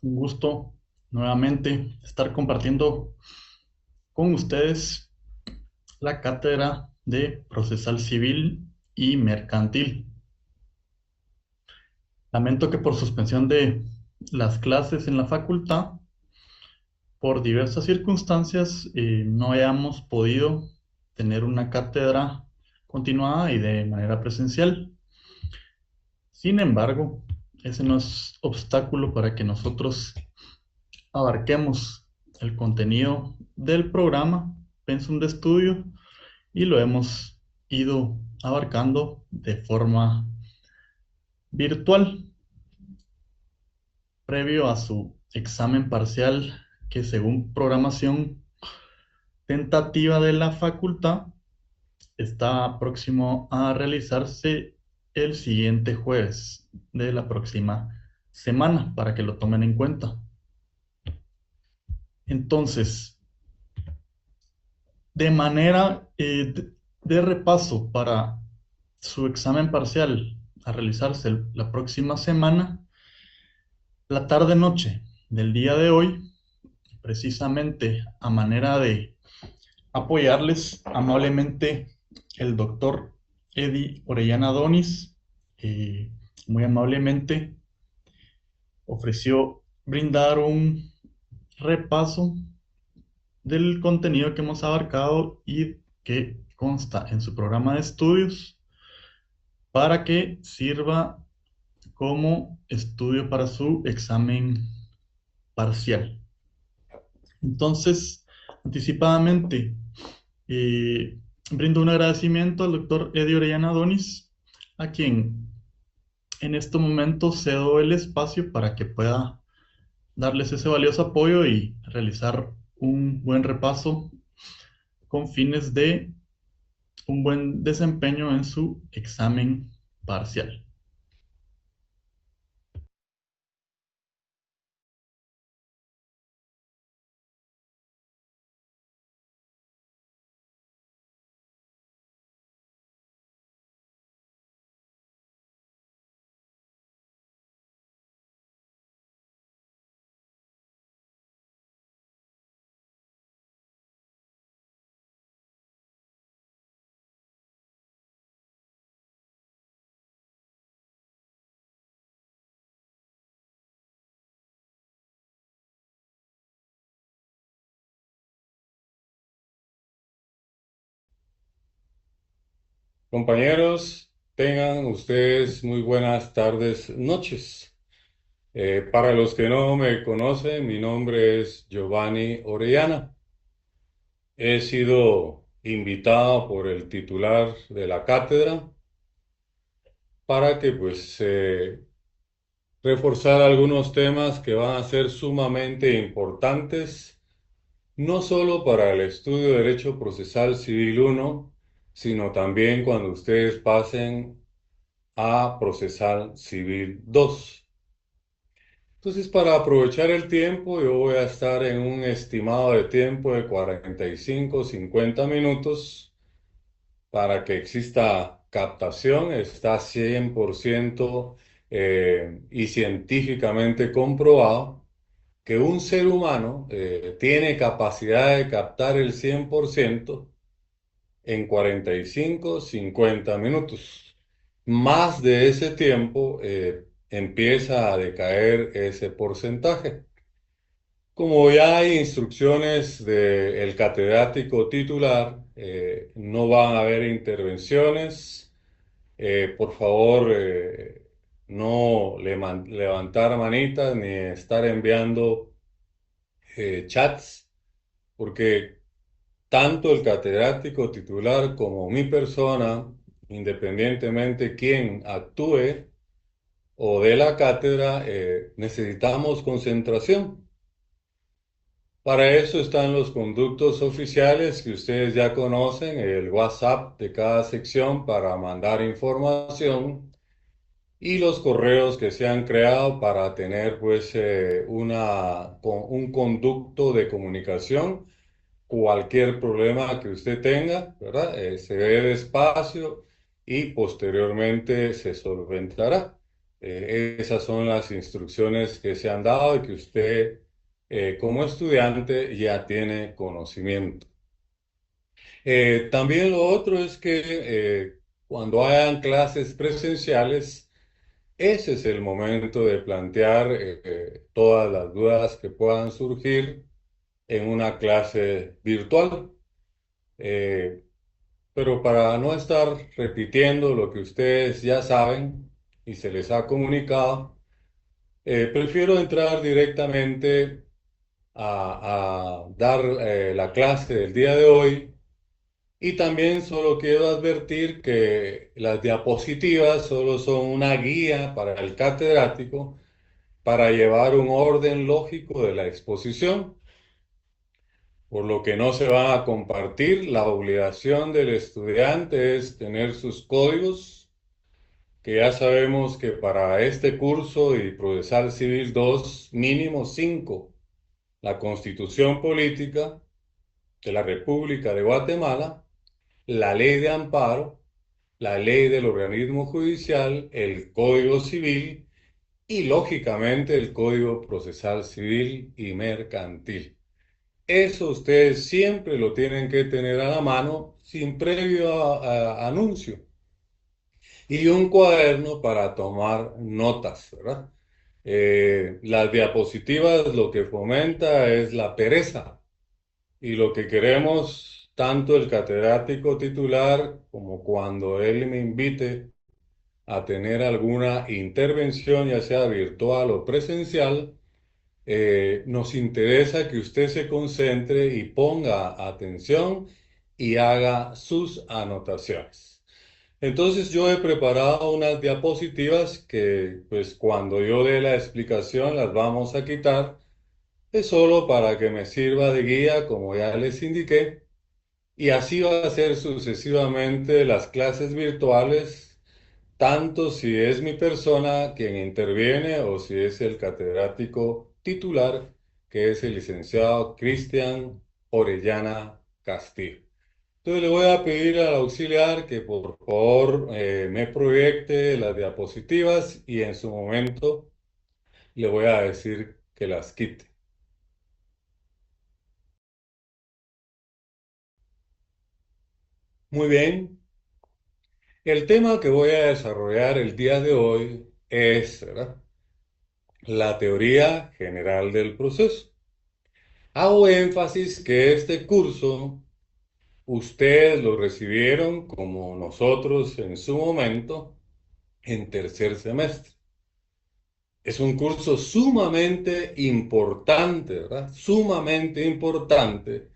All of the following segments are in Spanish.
Un gusto nuevamente estar compartiendo con ustedes la cátedra de Procesal Civil y Mercantil. Lamento que por suspensión de las clases en la facultad, por diversas circunstancias, no hayamos podido tener una cátedra continuada y de manera presencial. Sin embargo, ese no es obstáculo para que nosotros abarquemos el contenido del programa Pensum de Estudio y lo hemos ido abarcando de forma virtual previo a su examen parcial que según programación tentativa de la facultad está próximo a realizarse el siguiente jueves de la próxima semana para que lo tomen en cuenta. Entonces, de manera de repaso para su examen parcial a realizarse la próxima semana, la tarde-noche del día de hoy, precisamente a manera de apoyarles amablemente el doctor Eddie Orellana Donis, eh, muy amablemente ofreció brindar un repaso del contenido que hemos abarcado y que consta en su programa de estudios para que sirva como estudio para su examen parcial. Entonces, anticipadamente, eh, brindo un agradecimiento al doctor Eddie Orellana Donis, a quien en este momento cedo el espacio para que pueda darles ese valioso apoyo y realizar un buen repaso con fines de un buen desempeño en su examen parcial. Compañeros, tengan ustedes muy buenas tardes, noches. Para los que no me conocen, mi nombre es Giovanni Orellana. He sido invitado por el titular de la cátedra para que reforzar algunos temas que van a ser sumamente importantes, no solo para el estudio de Derecho Procesal Civil 1, sino también cuando ustedes pasen a Procesal Civil 2. Entonces, para aprovechar el tiempo, yo voy a estar en un estimado de tiempo de 45, 50 minutos para que exista captación. Está 100% y científicamente comprobado que un ser humano tiene capacidad de captar el 100% en 45, 50 minutos. Más de ese tiempo empieza a decaer ese porcentaje. Como ya hay instrucciones del catedrático titular, no van a haber intervenciones. Por favor, no levantar manitas ni estar enviando chats, porque tanto el catedrático titular como mi persona, independientemente quién actúe o de la cátedra, necesitamos concentración. Para eso están los conductos oficiales que ustedes ya conocen, el WhatsApp de cada sección para mandar información y los correos que se han creado para tener un conducto de comunicación. Cualquier problema que usted tenga, ¿verdad? Se ve despacio y posteriormente se solventará. Esas son las instrucciones que se han dado y que usted, como estudiante, ya tiene conocimiento. También lo otro es que cuando hayan clases presenciales, ese es el momento de plantear todas las dudas que puedan surgir en una clase virtual. Eh, pero para no estar repitiendo lo que ustedes ya saben y se les ha comunicado, prefiero entrar directamente a dar la clase del día de hoy. Y también solo quiero advertir que las diapositivas solo son una guía para el catedrático para llevar un orden lógico de la exposición, por lo que no se van a compartir. La obligación del estudiante es tener sus códigos, que ya sabemos que para este curso y Procesal Civil 2 mínimo 5, la Constitución Política de la República de Guatemala, la Ley de Amparo, la ley del organismo judicial, el Código Civil y, lógicamente, el Código Procesal Civil y Mercantil. Eso ustedes siempre lo tienen que tener a la mano sin previo anuncio y un cuaderno para tomar notas, ¿verdad? Las diapositivas lo que fomenta es la pereza y lo que queremos, tanto el catedrático titular como cuando él me invite a tener alguna intervención, ya sea virtual o presencial, nos interesa que usted se concentre y ponga atención y haga sus anotaciones. Entonces yo he preparado unas diapositivas que pues cuando yo dé la explicación las vamos a quitar. Es solo para que me sirva de guía, como ya les indiqué, y así va a ser sucesivamente las clases virtuales, tanto si es mi persona quien interviene o si es el catedrático titular, que es el licenciado Cristian Orellana Castillo. Entonces le voy a pedir al auxiliar que por favor me proyecte las diapositivas y en su momento le voy a decir que las quite. Muy bien, el tema que voy a desarrollar el día de hoy es, ¿verdad?, la teoría general del proceso. Hago énfasis que este curso ustedes lo recibieron como nosotros en su momento en tercer semestre. Es un curso sumamente importante, ¿verdad? Sumamente importante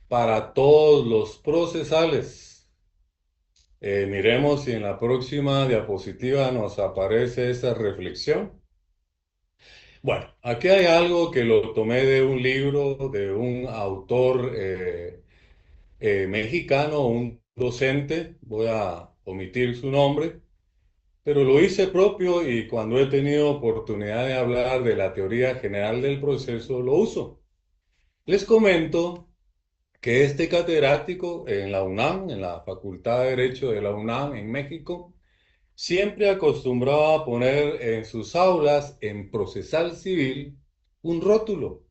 para todos los procesales. Miremos si en la próxima diapositiva nos aparece esa reflexión. Bueno, aquí hay algo que lo tomé de un libro de un autor mexicano, un docente, voy a omitir su nombre, pero lo hice propio y cuando he tenido oportunidad de hablar de la teoría general del proceso, lo uso. Les comento que este catedrático en la UNAM, en la Facultad de Derecho de la UNAM en México, siempre acostumbraba a poner en sus aulas, en procesal civil, un rótulo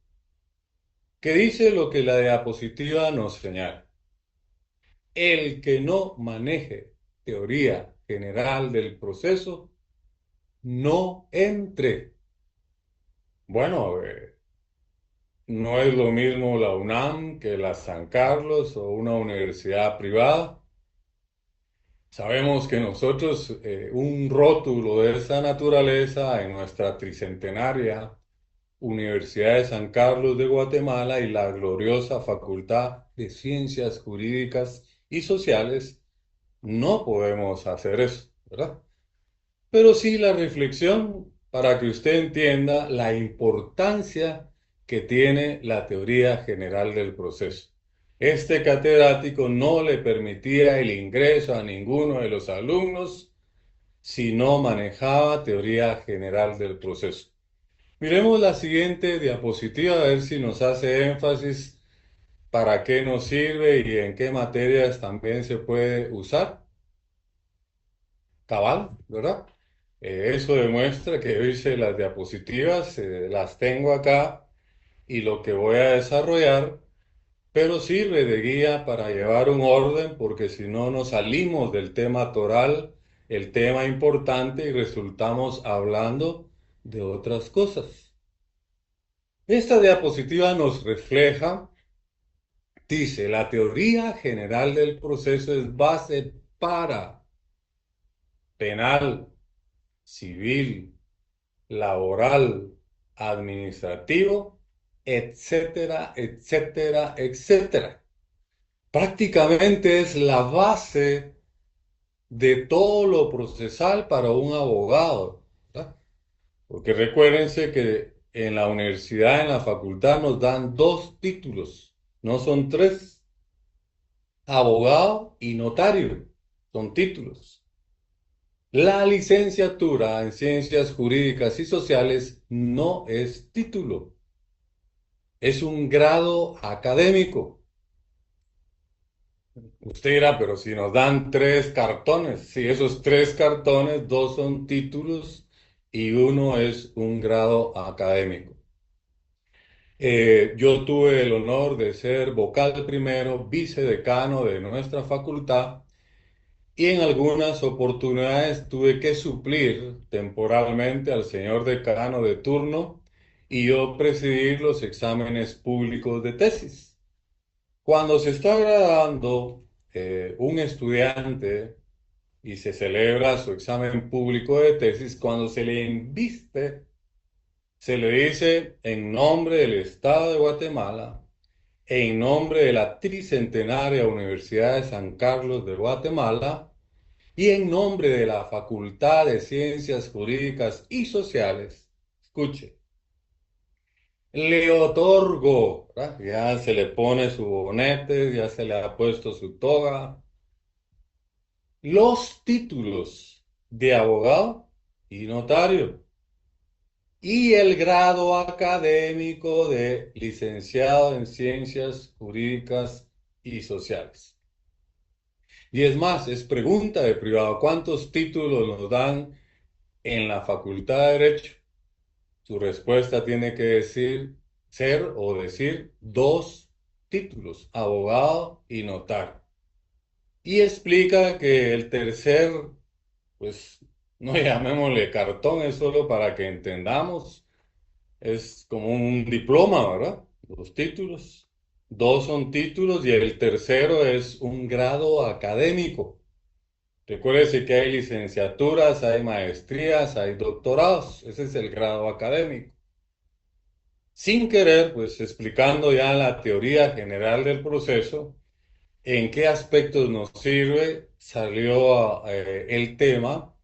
que dice lo que la diapositiva nos señala. El que no maneje teoría general del proceso, no entre. Bueno, no es lo mismo la UNAM que la San Carlos o una universidad privada. Sabemos que nosotros, un rótulo de esa naturaleza en nuestra tricentenaria Universidad de San Carlos de Guatemala y la gloriosa Facultad de Ciencias Jurídicas y Sociales, no podemos hacer eso, ¿verdad? Pero sí la reflexión para que usted entienda la importancia que tiene la teoría general del proceso. Este catedrático no le permitía el ingreso a ninguno de los alumnos si no manejaba teoría general del proceso. Miremos la siguiente diapositiva a ver si nos hace énfasis para qué nos sirve y en qué materias también se puede usar. Cabal, ¿verdad? Eso demuestra que yo hice las diapositivas, las tengo acá y lo que voy a desarrollar, pero sirve de guía para llevar un orden porque si no nos salimos del tema toral, el tema importante y resultamos hablando de otras cosas. Esta diapositiva nos refleja, dice, la teoría general del proceso es base para penal, civil, laboral, administrativo, etcétera, etcétera, etcétera. Prácticamente es la base de todo lo procesal para un abogado, ¿verdad? Porque recuérdense que en la universidad, en la facultad, nos dan dos títulos, no son tres, abogado y notario, son títulos. La licenciatura en ciencias jurídicas y sociales no es título, es un grado académico. Usted dirá, pero si nos dan tres cartones, si esos tres cartones, dos son títulos y uno es un grado académico. Yo tuve el honor de ser vocal primero, vicedecano de nuestra facultad y en algunas oportunidades tuve que suplir temporalmente al señor decano de turno y yo presidir los exámenes públicos de tesis. Cuando se está graduando un estudiante y se celebra su examen público de tesis, cuando se le inviste, se le dice en nombre del Estado de Guatemala, en nombre de la Tricentenaria Universidad de San Carlos de Guatemala y en nombre de la Facultad de Ciencias Jurídicas y Sociales, escuche, le otorgo, ¿verdad? Ya se le pone su bonete, ya se le ha puesto su toga, los títulos de abogado y notario y el grado académico de licenciado en Ciencias Jurídicas y Sociales. Y es más, es pregunta de privado, ¿cuántos títulos nos dan en la Facultad de Derecho? Su respuesta tiene que decir, ser o decir dos títulos, abogado y notario. Y explica que el tercer, pues no llamémosle cartón, es solo para que entendamos, es como un diploma, ¿verdad? Los títulos. Dos son títulos y el tercero es un grado académico. Recuérdese que hay licenciaturas, hay maestrías, hay doctorados. Ese es el grado académico. Sin querer, pues explicando ya la teoría general del proceso, en qué aspectos nos sirve, salió el tema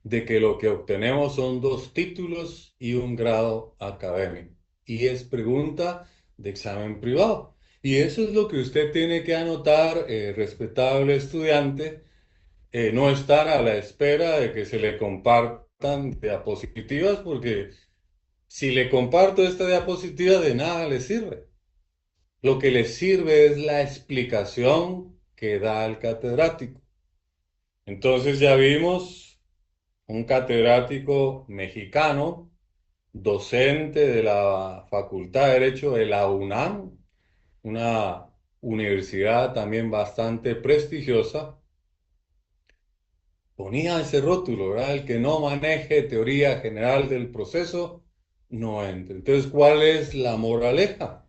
de que lo que obtenemos son dos títulos y un grado académico. Y es pregunta de examen privado. Y eso es lo que usted tiene que anotar, respetable estudiante, no estar a la espera de que se le compartan diapositivas, porque si le comparto esta diapositiva, de nada le sirve. Lo que le sirve es la explicación que da el catedrático. Entonces ya vimos un catedrático mexicano, docente de la Facultad de Derecho de la UNAM, una universidad también bastante prestigiosa, ponía ese rótulo, ¿verdad? El que no maneje teoría general del proceso no entra. Entonces, ¿cuál es la moraleja?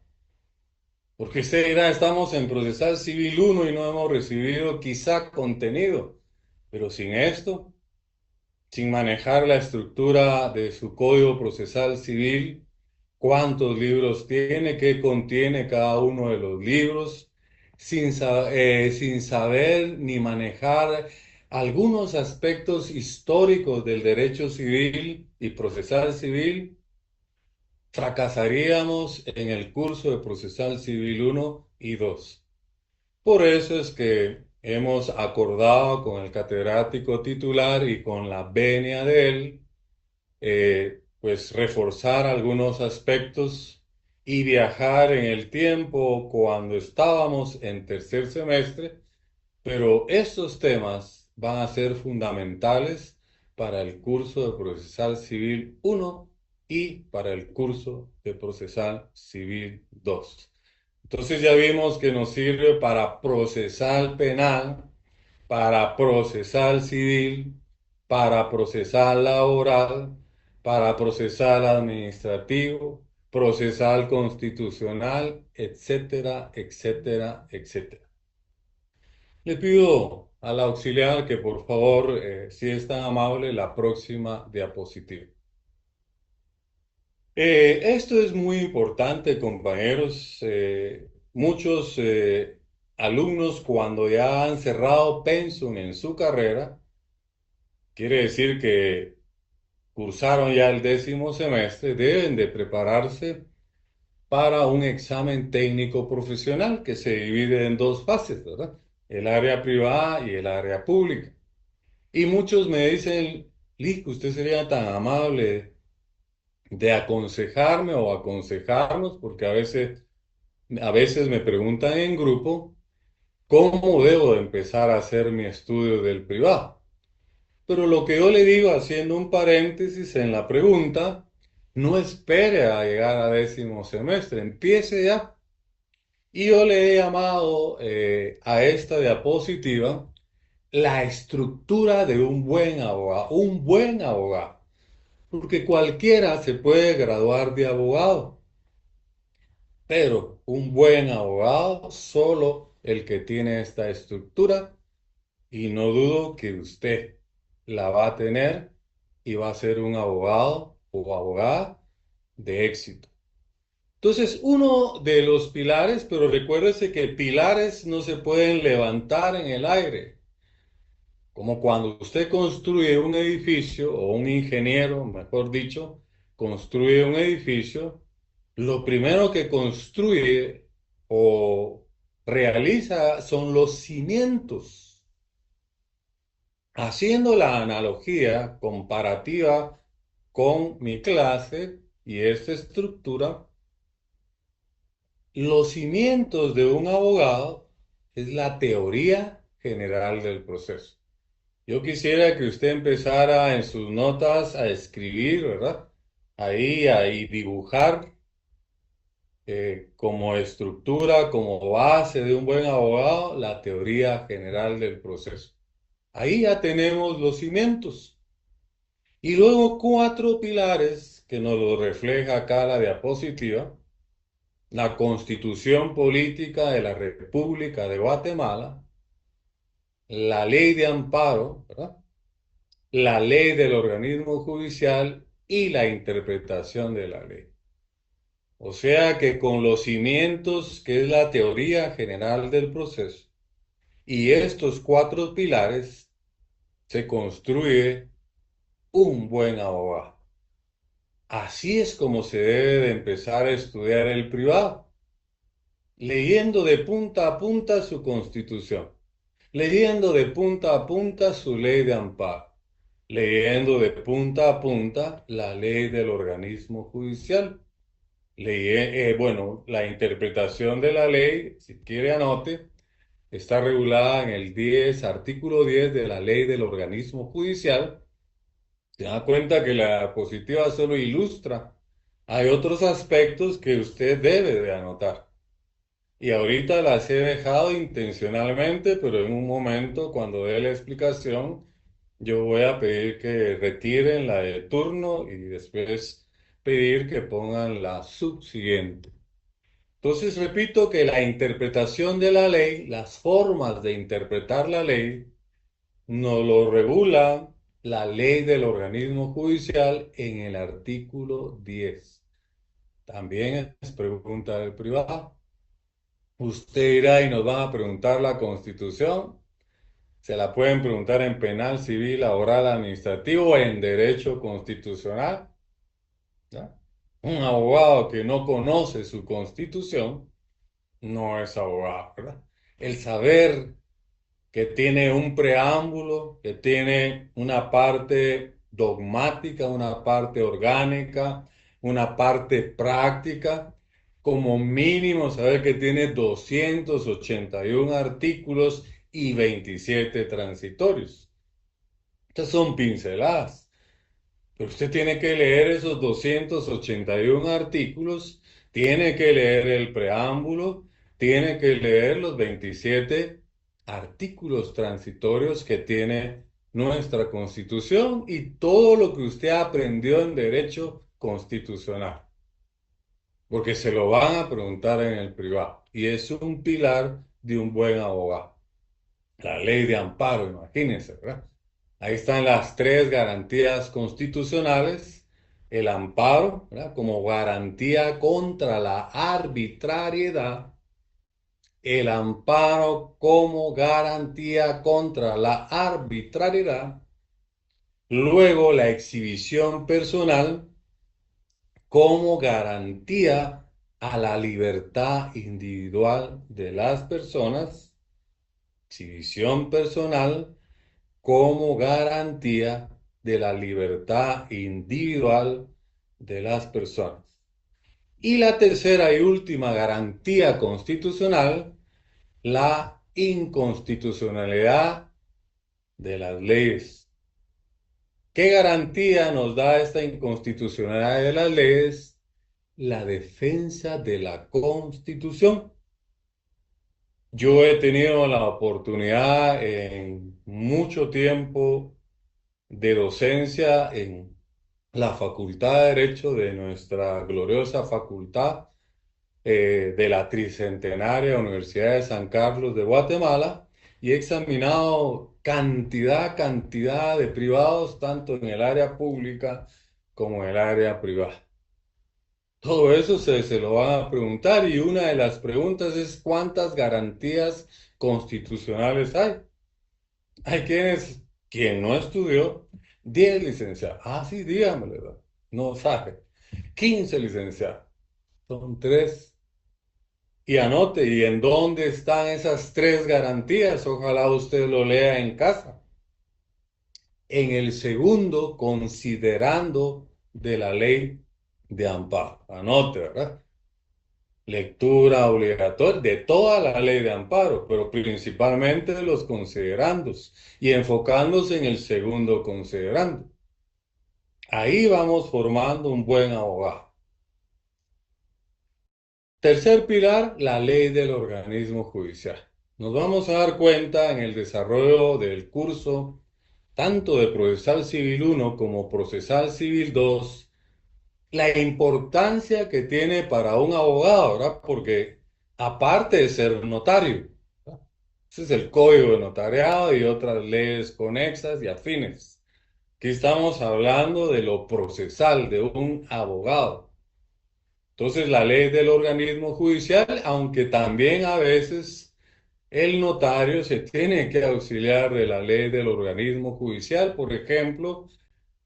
Porque usted dirá, estamos en procesal civil uno y no hemos recibido quizá contenido, pero sin esto, sin manejar la estructura de su código procesal civil, cuántos libros tiene, qué contiene cada uno de los libros, sin saber ni manejar algunos aspectos históricos del derecho civil y procesal civil, fracasaríamos en el curso de procesal civil uno y 2. Por eso es que hemos acordado con el catedrático titular y con la venia de él, pues reforzar algunos aspectos y viajar en el tiempo cuando estábamos en tercer semestre, pero estos temas van a ser fundamentales para el curso de Procesal Civil 1 y para el curso de Procesal Civil 2. Entonces ya vimos que nos sirve para procesal penal, para procesal civil, para procesal laboral, para procesal administrativo, procesal constitucional, etcétera, etcétera, etcétera. Le pido al auxiliar que por favor, si es tan amable, la próxima diapositiva. Esto es muy importante, compañeros. Muchos alumnos, cuando ya han cerrado pensum en su carrera, quiere decir que cursaron ya el 10º semestre, deben de prepararse para un examen técnico profesional que se divide en dos fases, ¿verdad? El área privada y el área pública. Y muchos me dicen, Lick, usted sería tan amable de aconsejarme o aconsejarnos, porque a veces me preguntan en grupo, ¿cómo debo de empezar a hacer mi estudio del privado? Pero lo que yo le digo, haciendo un paréntesis en la pregunta, no espere a llegar a 10º semestre, empiece ya. Y yo le he llamado a esta diapositiva la estructura de un buen abogado. Un buen abogado. Porque cualquiera se puede graduar de abogado, pero un buen abogado, solo el que tiene esta estructura, y no dudo que usted la va a tener y va a ser un abogado o abogada de éxito. Entonces, uno de los pilares, pero recuérdese que pilares no se pueden levantar en el aire. Como cuando usted construye un edificio, o un ingeniero, mejor dicho, construye un edificio, lo primero que construye o realiza son los cimientos. Haciendo la analogía comparativa con mi clase y esta estructura, los cimientos de un abogado es la teoría general del proceso. Yo quisiera que usted empezara en sus notas a escribir, ¿verdad? Ahí dibujar como estructura, como base de un buen abogado, la teoría general del proceso. Ahí ya tenemos los cimientos. Y luego 4 pilares que nos lo refleja acá la diapositiva. La Constitución Política de la República de Guatemala, la Ley de Amparo, ¿verdad? La Ley del Organismo Judicial y la interpretación de la ley. O sea que con los cimientos, que es la teoría general del proceso, y estos 4 pilares, se construye un buen abogado. Así es como se debe de empezar a estudiar el privado, leyendo de punta a punta su constitución, leyendo de punta a punta su ley de amparo, leyendo de punta a punta la ley del organismo judicial. Bueno, la interpretación de la ley, si quiere anote, está regulada en el artículo 10 de la ley del organismo judicial. Se da cuenta que la diapositiva solo ilustra. Hay otros aspectos que usted debe de anotar. Y ahorita las he dejado intencionalmente, pero en un momento, cuando dé la explicación, yo voy a pedir que retiren la de turno y después pedir que pongan la subsiguiente. Entonces, repito que la interpretación de la ley, las formas de interpretar la ley, nos lo regula la ley del organismo judicial en el artículo 10. También es pregunta del privado. Usted irá y nos van a preguntar la Constitución. Se la pueden preguntar en penal, civil, laboral, administrativo o en derecho constitucional. ¿Ya? Un abogado que no conoce su Constitución no es abogado, ¿verdad? El saber que tiene un preámbulo, que tiene una parte dogmática, una parte orgánica, una parte práctica, como mínimo saber que tiene 281 artículos y 27 transitorios. Estas son pinceladas. Pero usted tiene que leer esos 281 artículos, tiene que leer el preámbulo, tiene que leer los 27 artículos transitorios que tiene nuestra Constitución y todo lo que usted aprendió en derecho constitucional, porque se lo van a preguntar en el privado y es un pilar de un buen abogado. La ley de amparo, imagínense, ¿verdad? Ahí están las tres garantías constitucionales. El amparo, ¿verdad? Como garantía contra la arbitrariedad. El amparo como garantía contra la arbitrariedad. Luego la exhibición personal como garantía a la libertad individual de las personas. Exhibición personal como garantía de la libertad individual de las personas. Y la tercera y última garantía constitucional, la inconstitucionalidad de las leyes. ¿Qué garantía nos da esta inconstitucionalidad de las leyes? La defensa de la Constitución. Yo he tenido la oportunidad en mucho tiempo de docencia en la Facultad de Derecho de nuestra gloriosa facultad de la Tricentenaria Universidad de San Carlos de Guatemala y he examinado cantidad de privados, tanto en el área pública como en el área privada. Todo eso se lo van a preguntar y una de las preguntas es ¿cuántas garantías constitucionales hay? Hay quien no estudió, 10 licenciados. Ah, sí, dígamelo. No sabe. 15 licenciados. Son tres. Y anote, ¿y en dónde están esas tres garantías? Ojalá usted lo lea en casa. En el segundo, considerando de la ley de amparo. Anote, ¿verdad? Lectura obligatoria de toda la ley de amparo, pero principalmente de los considerandos y enfocándose en el segundo considerando. Ahí vamos formando un buen abogado. Tercer pilar, la ley del organismo judicial. Nos vamos a dar cuenta en el desarrollo del curso, tanto de Procesal Civil 1 como Procesal Civil 2, la importancia que tiene para un abogado, ¿verdad? Porque aparte de ser notario, ¿verdad? Ese es el código de notariado y otras leyes conexas y afines. Aquí estamos hablando de lo procesal de un abogado. Entonces, la ley del organismo judicial, aunque también a veces el notario se tiene que auxiliar de la ley del organismo judicial, por ejemplo,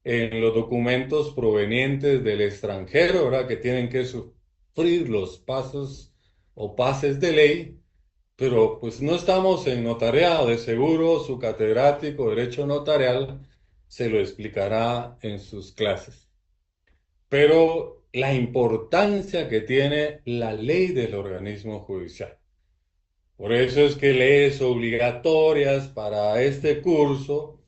en los documentos provenientes del extranjero, ¿verdad? Que tienen que sufrir los pasos o pases de ley, pero pues no estamos en notariado, de seguro su catedrático de Derecho Notarial se lo explicará en sus clases. Pero la importancia que tiene la ley del organismo judicial. Por eso es que leyes obligatorias para este curso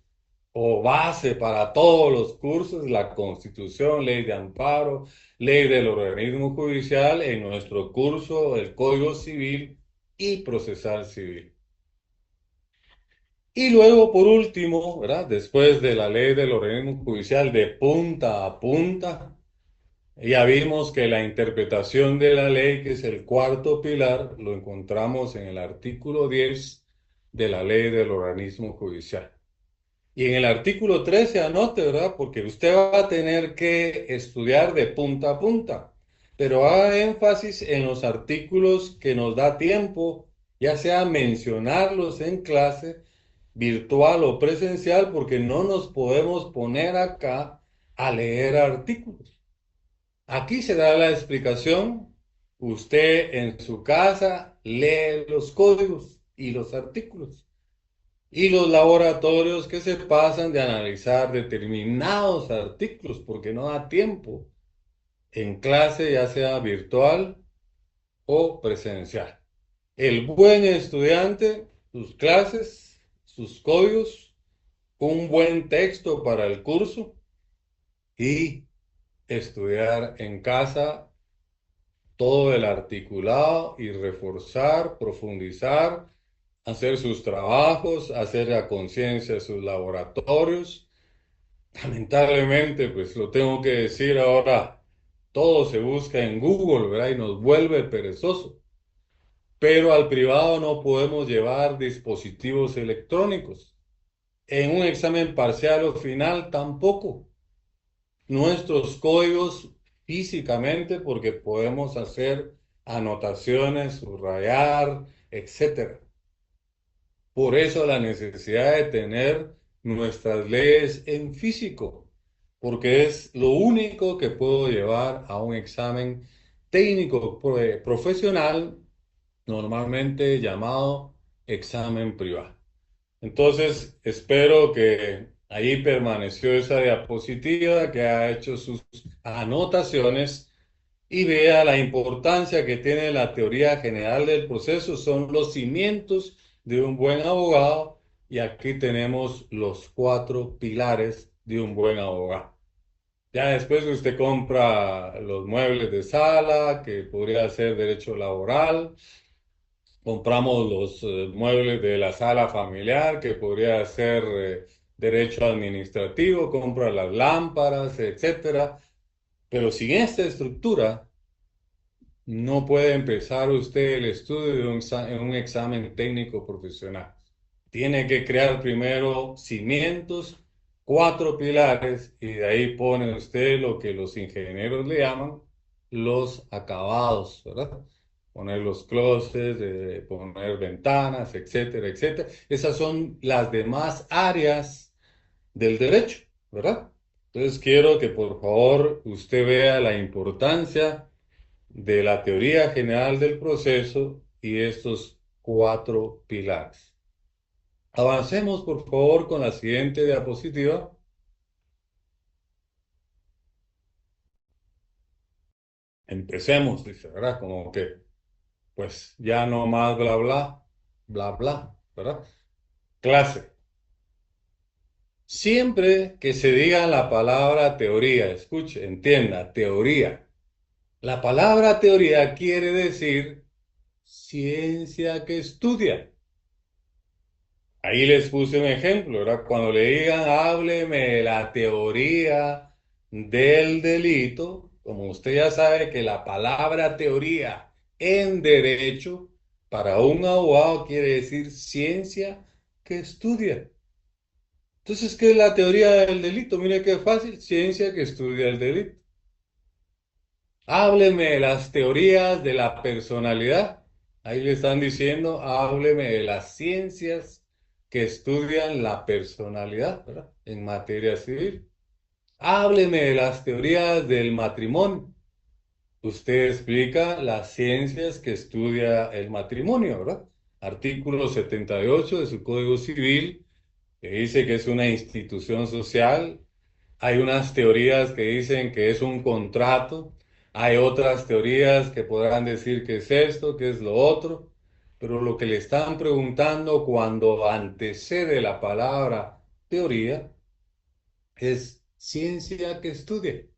o base para todos los cursos, la Constitución, ley de amparo, ley del organismo judicial en nuestro curso, el Código Civil y Procesal Civil. Y luego, por último, ¿verdad? Después de la ley del organismo judicial de punta a punta, ya vimos que la interpretación de la ley, que es el cuarto pilar, lo encontramos en el artículo 10 de la ley del organismo judicial. Y en el artículo 13 anote, ¿verdad? Porque usted va a tener que estudiar de punta a punta, pero haga énfasis en los artículos que nos da tiempo, ya sea mencionarlos en clase, virtual o presencial, porque no nos podemos poner acá a leer artículos. Aquí se da la explicación. Usted en su casa lee los códigos y los artículos. Y los laboratorios que se pasan de analizar determinados artículos porque no da tiempo en clase, ya sea virtual o presencial. El buen estudiante, sus clases, sus códigos un buen texto para el curso y estudiar en casa todo el articulado y reforzar, profundizar, hacer sus trabajos, hacer a conciencia sus laboratorios. Lamentablemente, pues lo tengo que decir ahora, todo se busca en Google, ¿verdad? Y nos vuelve perezosos. Pero al privado no podemos llevar dispositivos electrónicos. En un examen parcial o final tampoco. Nuestros códigos físicamente, porque podemos hacer anotaciones, subrayar, etcétera. Por eso la necesidad de tener nuestras leyes en físico, porque es lo único que puedo llevar a un examen técnico profesional, normalmente llamado examen privado. Entonces, espero que ahí permaneció esa diapositiva, que ha hecho sus anotaciones y vea la importancia que tiene la teoría general del proceso. Son los cimientos de un buen abogado y aquí tenemos los cuatro pilares de un buen abogado. Ya después que usted compra los muebles de sala, que podría ser derecho laboral, compramos los muebles de la sala familiar, que podría ser derecho administrativo, compra las lámparas, etcétera. Pero sin esta estructura, no puede empezar usted el estudio de en un examen técnico profesional. Tiene que crear primero cimientos, cuatro pilares, y de ahí pone usted lo que los ingenieros le llaman los acabados, ¿verdad? Poner los closets, poner ventanas, etcétera, etcétera. Esas son las demás áreas del derecho, ¿verdad? Entonces quiero que por favor usted vea la importancia de la teoría general del proceso y estos cuatro pilares. Avancemos, por favor, con la siguiente diapositiva. Empecemos, dice, ¿verdad? Como que, pues, ya no más bla, bla, bla, bla, ¿verdad? Clase. Siempre que se diga la palabra teoría, escuche, entienda, teoría. La palabra teoría quiere decir ciencia que estudia. Ahí les puse un ejemplo, ¿verdad? Cuando le digan, hábleme de la teoría del delito, como usted ya sabe que la palabra teoría en derecho para un abogado quiere decir ciencia que estudia. Entonces, ¿qué es la teoría del delito? Mire qué fácil, ciencia que estudia el delito. Hábleme de las teorías de la personalidad. Ahí le están diciendo, hábleme de las ciencias que estudian la personalidad, ¿verdad? En materia civil. Hábleme de las teorías del matrimonio. Usted explica las ciencias que estudia el matrimonio, ¿verdad? Artículo 78 de su Código Civil, que dice que es una institución social. Hay unas teorías que dicen que es un contrato, hay otras teorías que podrán decir que es esto, que es lo otro, pero lo que le están preguntando cuando antecede la palabra teoría es ciencia que estudie.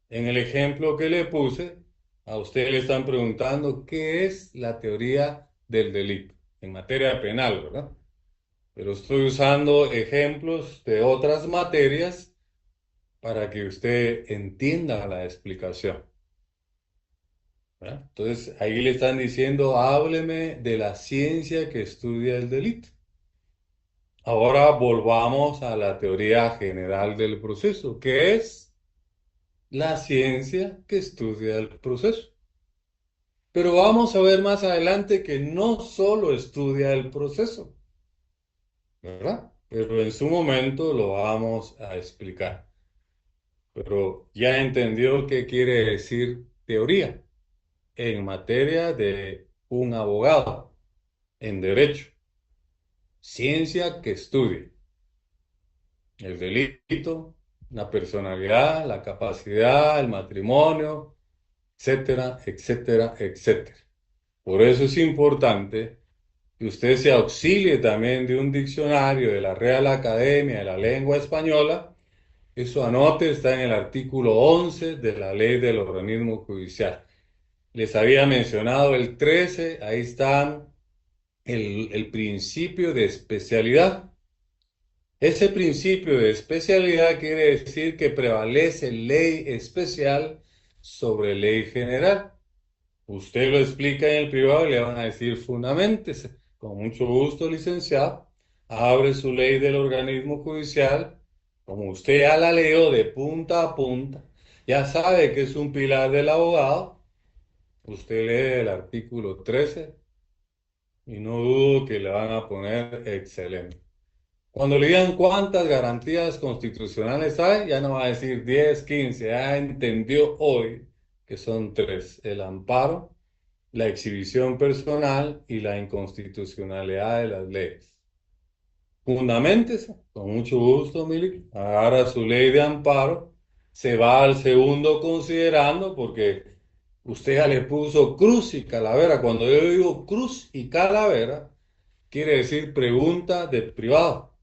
En el ejemplo que le puse, a usted le están preguntando qué es la teoría del delito en materia penal, ¿verdad? Pero estoy usando ejemplos de otras materias para que usted entienda la explicación, ¿verdad? Entonces, ahí le están diciendo, hábleme de la ciencia que estudia el delito. Ahora volvamos a la teoría general del proceso, que es la ciencia que estudia el proceso. Pero vamos a ver más adelante que no solo estudia el proceso, ¿verdad? Pero en su momento lo vamos a explicar. Pero ya entendió qué quiere decir teoría en materia de un abogado en derecho, ciencia que estudie el delito, la personalidad, la capacidad, el matrimonio, etcétera, etcétera, etcétera. Por eso es importante que usted se auxilie también de un diccionario de la Real Academia de la Lengua Española. Eso anote, está en el artículo 11 de la Ley del Organismo Judicial. Les había mencionado el 13, ahí está el principio de especialidad. Ese principio de especialidad quiere decir que prevalece ley especial sobre ley general. Usted lo explica en el privado y le van a decir fundamentese. Con mucho gusto, licenciado. Abre su ley del organismo judicial. Como usted ya la leyó de punta a punta, ya sabe que es un pilar del abogado. Usted lee el artículo 13 y no dudo que le van a poner excelente. Cuando le digan cuántas garantías constitucionales hay, ya no va a decir 10, 15. Ya entendió hoy que son tres: el amparo, la exhibición personal y la inconstitucionalidad de las leyes. Fundaméntese, con mucho gusto, Mili. Agarra su ley de amparo, se va al segundo considerando, porque usted ya le puso cruz y calavera. Cuando yo digo cruz y calavera, quiere decir pregunta de privado.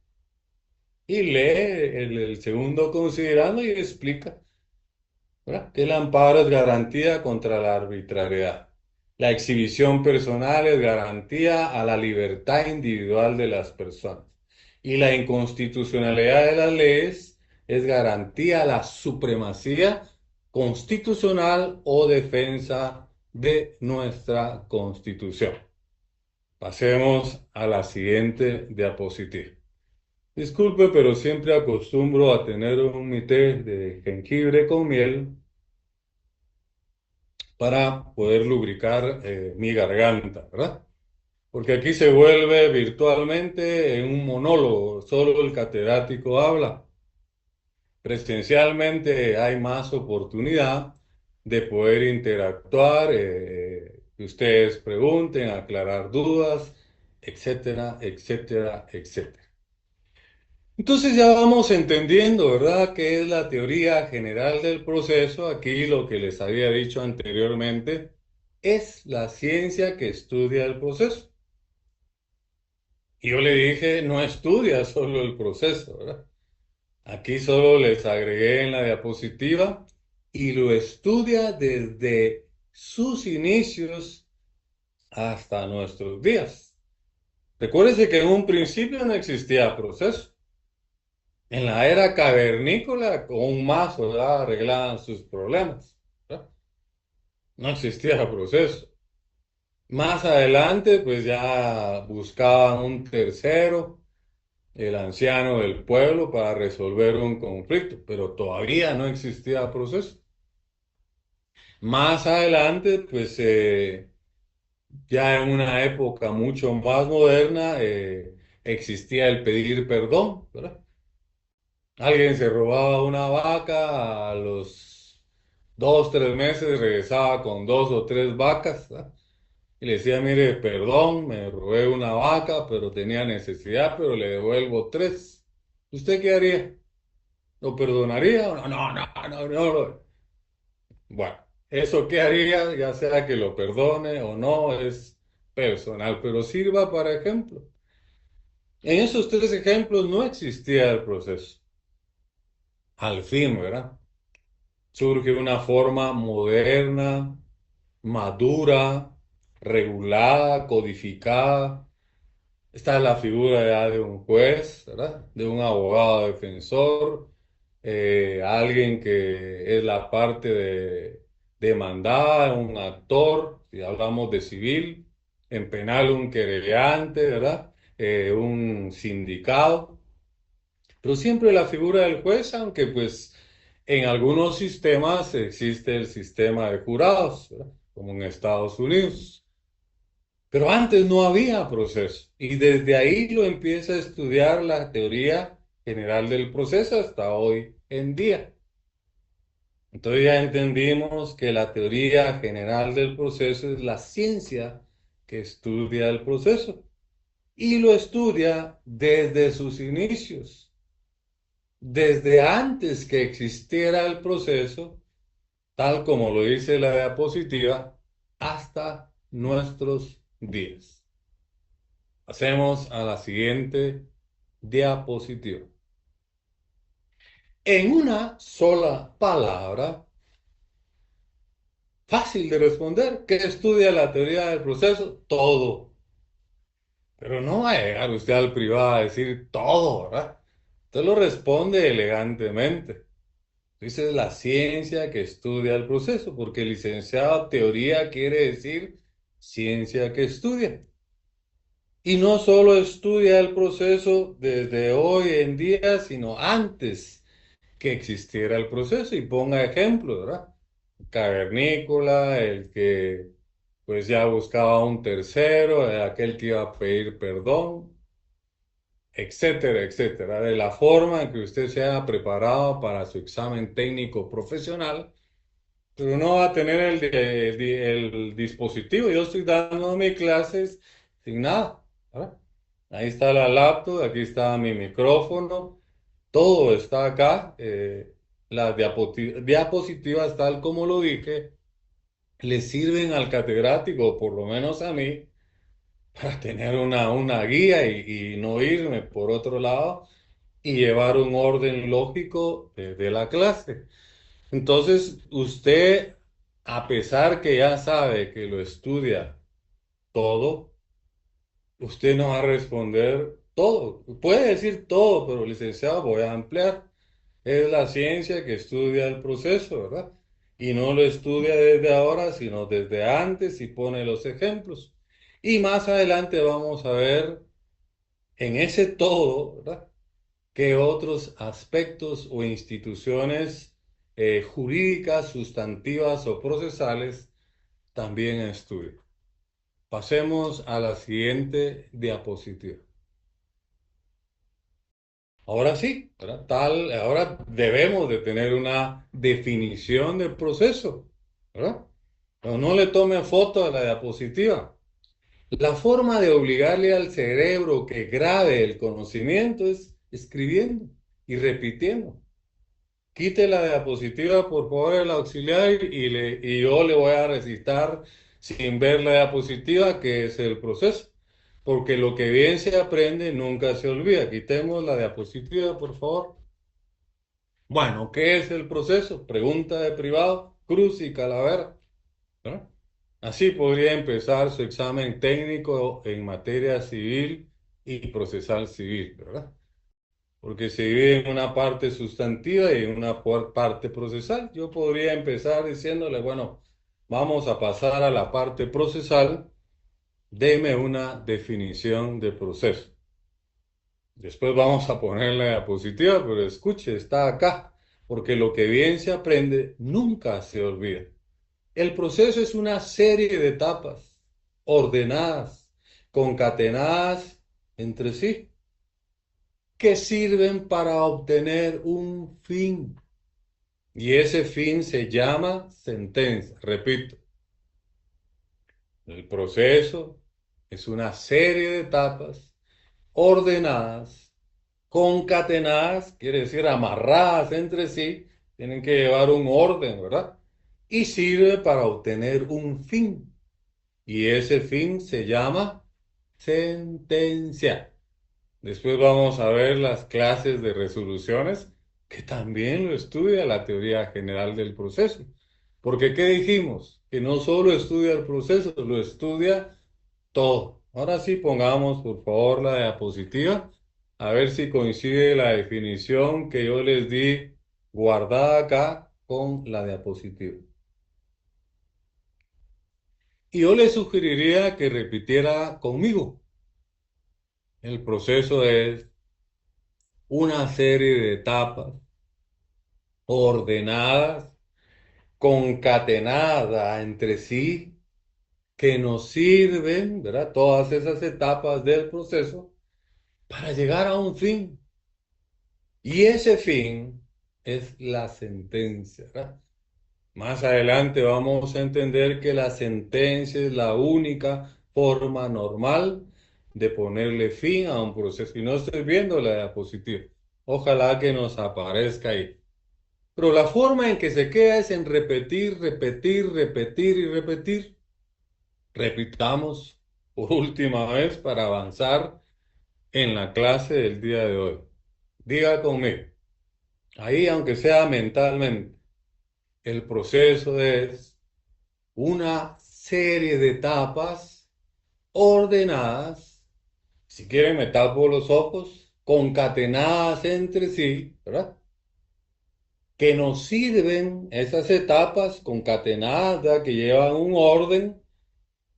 Y lee el segundo considerando y explica, ¿verdad?, que el amparo es garantía contra la arbitrariedad. La exhibición personal es garantía a la libertad individual de las personas. Y la inconstitucionalidad de las leyes es garantía a la supremacía constitucional o defensa de nuestra Constitución. Pasemos a la siguiente diapositiva. Disculpe, pero siempre acostumbro a tener un té de jengibre con miel para poder lubricar mi garganta, ¿verdad? Porque aquí se vuelve virtualmente en un monólogo, solo el catedrático habla. Presencialmente hay más oportunidad de poder interactuar, que ustedes pregunten, aclarar dudas, etcétera, etcétera, etcétera. Entonces ya vamos entendiendo, ¿verdad?, qué es la teoría general del proceso. Aquí lo que les había dicho anteriormente es la ciencia que estudia el proceso. Y yo le dije, no estudia solo el proceso, ¿verdad? Aquí solo les agregué en la diapositiva y lo estudia desde sus inicios hasta nuestros días. Recuérdense que en un principio no existía proceso. En la era cavernícola, con un mazo, ¿verdad?, arreglaban sus problemas, ¿verdad? No existía proceso. Más adelante, pues ya buscaban un tercero, el anciano del pueblo, para resolver un conflicto, pero todavía no existía proceso. Más adelante, pues ya en una época mucho más moderna, existía el pedir perdón, ¿verdad? Alguien se robaba una vaca, a los 2, 3 meses regresaba con 2 o 3 vacas, ¿verdad? Y le decía, mire, perdón, me robé una vaca, pero tenía necesidad, pero le devuelvo tres. ¿Usted qué haría? ¿Lo perdonaría? No, no, no, no, no. Bueno, eso qué haría, ya sea que lo perdone o no, es personal, pero sirva para ejemplo. En esos tres ejemplos no existía el proceso. Al fin, ¿verdad?, surge una forma moderna, madura, regulada, codificada. Está la figura ya de un juez, ¿verdad?, de un abogado defensor, alguien que es la parte demandada, un actor, si hablamos de civil; en penal un querellante, ¿verdad?, un sindicado. Pero siempre la figura del juez, aunque pues en algunos sistemas existe el sistema de jurados, ¿verdad?, como en Estados Unidos. Pero antes no había proceso y desde ahí lo empieza a estudiar la teoría general del proceso hasta hoy en día. Entonces ya entendimos que la teoría general del proceso es la ciencia que estudia el proceso y lo estudia desde sus inicios, desde antes que existiera el proceso, tal como lo dice la diapositiva, hasta nuestros días. Pasemos a la siguiente diapositiva. En una sola palabra, fácil de responder, ¿qué estudia la teoría del proceso? Todo. Pero no va a llegar usted al privado a decir todo, ¿verdad? Usted lo responde elegantemente. Dice la ciencia que estudia el proceso, porque licenciado teoría quiere decir ciencia que estudia. Y no solo estudia el proceso desde hoy en día, sino antes que existiera el proceso. Y ponga ejemplos, ¿verdad? Cavernícola, el que pues ya buscaba un tercero, aquel que iba a pedir perdón, etcétera, etcétera. De la forma en que usted se haya preparado para su examen técnico profesional, pero no va a tener el dispositivo. Yo estoy dando mis clases sin nada, ¿verdad? Ahí está la laptop, aquí está mi micrófono, todo está acá. Las diapositivas, tal como lo dije, le sirven al catedrático, por lo menos a mí, para tener una guía y no irme por otro lado y llevar un orden lógico de la clase. Entonces, usted, a pesar que ya sabe que lo estudia todo, usted no va a responder todo. Puede decir todo, pero licenciado, voy a ampliar. Es la ciencia que estudia el proceso, ¿verdad? Y no lo estudia desde ahora, sino desde antes y pone los ejemplos. Y más adelante vamos a ver en ese todo, ¿verdad? ¿Qué otros aspectos o instituciones jurídicas, sustantivas o procesales también estudian? Pasemos a la siguiente diapositiva. Ahora sí, ¿verdad? Ahora debemos de tener una definición del proceso, ¿verdad? Pero no le tome foto a la diapositiva. La forma de obligarle al cerebro que grabe el conocimiento es escribiendo y repitiendo. Quite la diapositiva, por favor, el auxiliar, y yo le voy a recitar sin ver la diapositiva, que es el proceso. Porque lo que bien se aprende nunca se olvida. Quitemos la diapositiva, por favor. Bueno, ¿qué es el proceso? Pregunta de privado, cruz y calavera, ¿verdad? Así podría empezar su examen técnico en materia civil y procesal civil, ¿verdad? Porque se divide en una parte sustantiva y en una parte procesal. Yo podría empezar diciéndole, bueno, vamos a pasar a la parte procesal, deme una definición de proceso. Después vamos a poner la diapositiva, pero escuche, está acá, porque lo que bien se aprende nunca se olvida. El proceso es una serie de etapas ordenadas, concatenadas entre sí, que sirven para obtener un fin. Y ese fin se llama sentencia. Repito, el proceso es una serie de etapas ordenadas, concatenadas, quiere decir amarradas entre sí, tienen que llevar un orden, ¿verdad? Y sirve para obtener un fin. Y ese fin se llama sentencia. Después vamos a ver las clases de resoluciones, que también lo estudia la teoría general del proceso. Porque, ¿qué dijimos? Que no solo estudia el proceso, lo estudia todo. Ahora sí, pongamos por favor la diapositiva, a ver si coincide la definición que yo les di guardada acá con la diapositiva. Y yo les sugeriría que repitiera conmigo. El proceso es una serie de etapas ordenadas, concatenadas entre sí, que nos sirven, ¿verdad? Todas esas etapas del proceso para llegar a un fin. Y ese fin es la sentencia, ¿verdad? Más adelante vamos a entender que la sentencia es la única forma normal de ponerle fin a un proceso. Y no estoy viendo la diapositiva. Ojalá que nos aparezca ahí. Pero la forma en que se queda es en repetir, repetir, repetir y repetir. Repitamos. por última vez para avanzar en la clase del día de hoy. Diga conmigo, ahí aunque sea mentalmente, el proceso es una serie de etapas ordenadas, si quieren me tapo los ojos, concatenadas entre sí, ¿verdad? Que nos sirven esas etapas concatenadas, ¿verdad? Que llevan un orden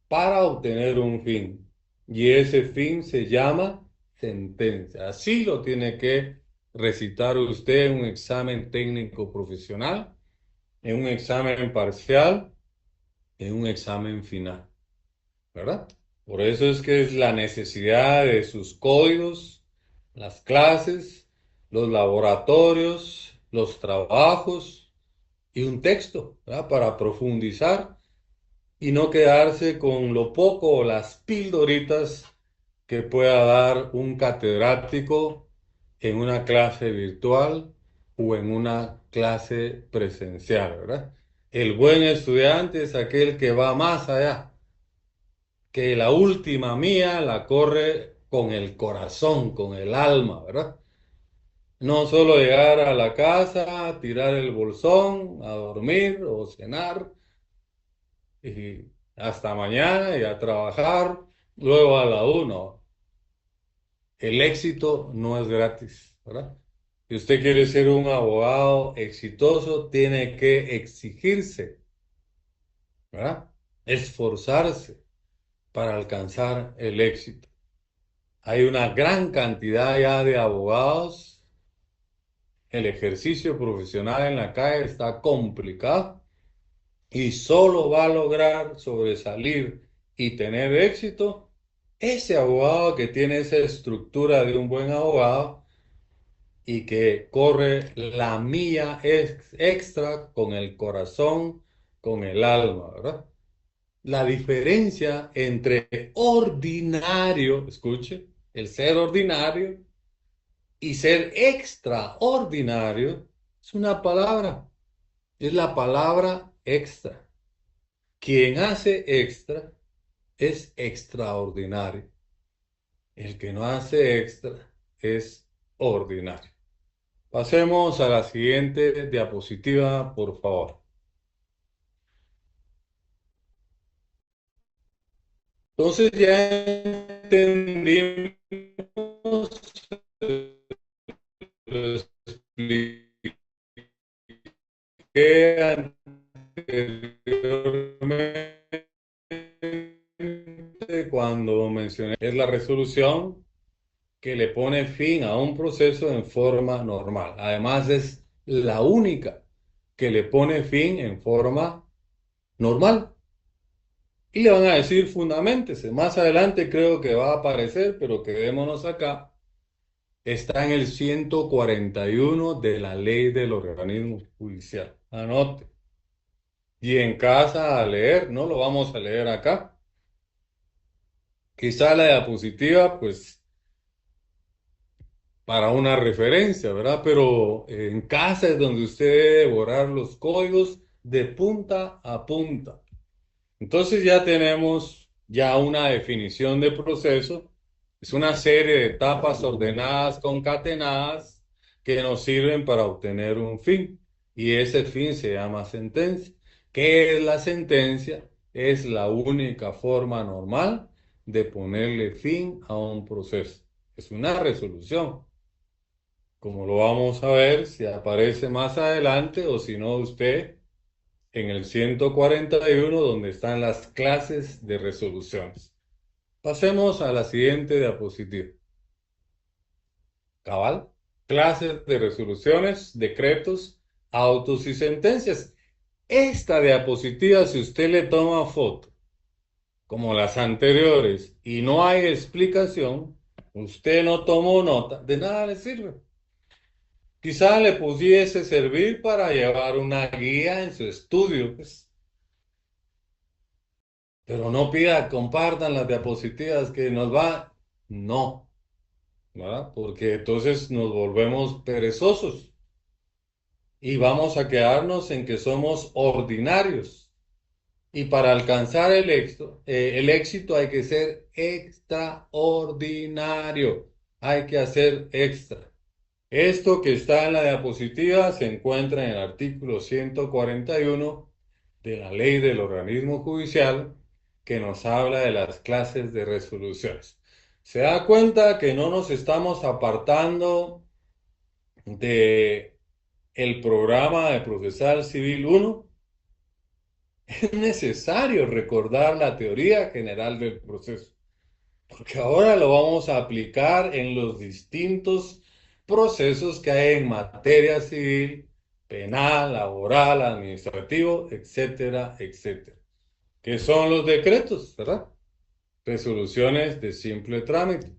para obtener un fin. Y ese fin se llama sentencia. Así lo tiene que recitar usted en un examen técnico profesional, en un examen parcial, en un examen final, ¿verdad? Por eso es que es la necesidad de sus códigos, las clases, los laboratorios, los trabajos y un texto, ¿verdad? Para profundizar y no quedarse con lo poco o las pildoritas que pueda dar un catedrático en una clase virtual o en una clase presencial, ¿verdad? El buen estudiante es aquel que va más allá, que la última mía la corre con el corazón, con el alma, ¿verdad? No solo llegar a la casa, tirar el bolsón, a dormir o cenar y hasta mañana y a trabajar, luego a la 1. El éxito no es gratis, ¿verdad? Si usted quiere ser un abogado exitoso, tiene que exigirse, ¿verdad? Esforzarse para alcanzar el éxito. Hay una gran cantidad ya de abogados. El ejercicio profesional en la calle está complicado y solo va a lograr sobresalir y tener éxito ese abogado que tiene esa estructura de un buen abogado y que corre la milla extra con el corazón, con el alma, ¿verdad? La diferencia entre ordinario, escuche, el ser ordinario y ser extraordinario es una palabra, es la palabra extra. Quien hace extra es extraordinario. El que no hace extra es ordinario. Pasemos a la siguiente diapositiva, por favor. Entonces ya entendimos, lo expliqué anteriormente cuando mencioné, es la resolución que le pone fin a un proceso en forma normal. Además, es la única que le pone fin en forma normal. Y le van a decir fundamentese. Más adelante creo que va a aparecer, pero quedémonos acá. Está en el 141 de la ley del organismo judicial. Anote. Y en casa a leer, no lo vamos a leer acá. Quizá la diapositiva, pues para una referencia, ¿verdad? Pero en casa es donde usted debe borrar los códigos de punta a punta. Entonces ya tenemos ya una definición de proceso. Es una serie de etapas ordenadas, concatenadas, que nos sirven para obtener un fin. Y ese fin se llama sentencia. ¿Qué es la sentencia? Es la única forma normal de ponerle fin a un proceso. Es una resolución. Como lo vamos a ver, si aparece más adelante o si no usted en el 141 donde están las clases de resoluciones. Pasemos a la siguiente diapositiva. Cabal, clases de resoluciones, decretos, autos y sentencias. Esta diapositiva, si usted le toma foto, como las anteriores, y no hay explicación, usted no tomó nota, de nada le sirve. Quizá le pudiese servir para llevar una guía en su estudio, pues. Pero no pida, compartan las diapositivas que nos va. No, ¿verdad? Porque entonces nos volvemos perezosos y vamos a quedarnos en que somos ordinarios Y para alcanzar el éxito hay que ser extraordinario, hay que hacer extra. Esto que está en la diapositiva se encuentra en el artículo 141 de la Ley del Organismo Judicial, que nos habla de las clases de resoluciones. Se da cuenta que no nos estamos apartando de el programa de Procesal Civil 1. Es necesario recordar la teoría general del proceso, porque ahora lo vamos a aplicar en los distintos procesos que hay en materia civil, penal, laboral, administrativo, etcétera, etcétera. ¿Qué son los decretos, verdad? Resoluciones de simple trámite.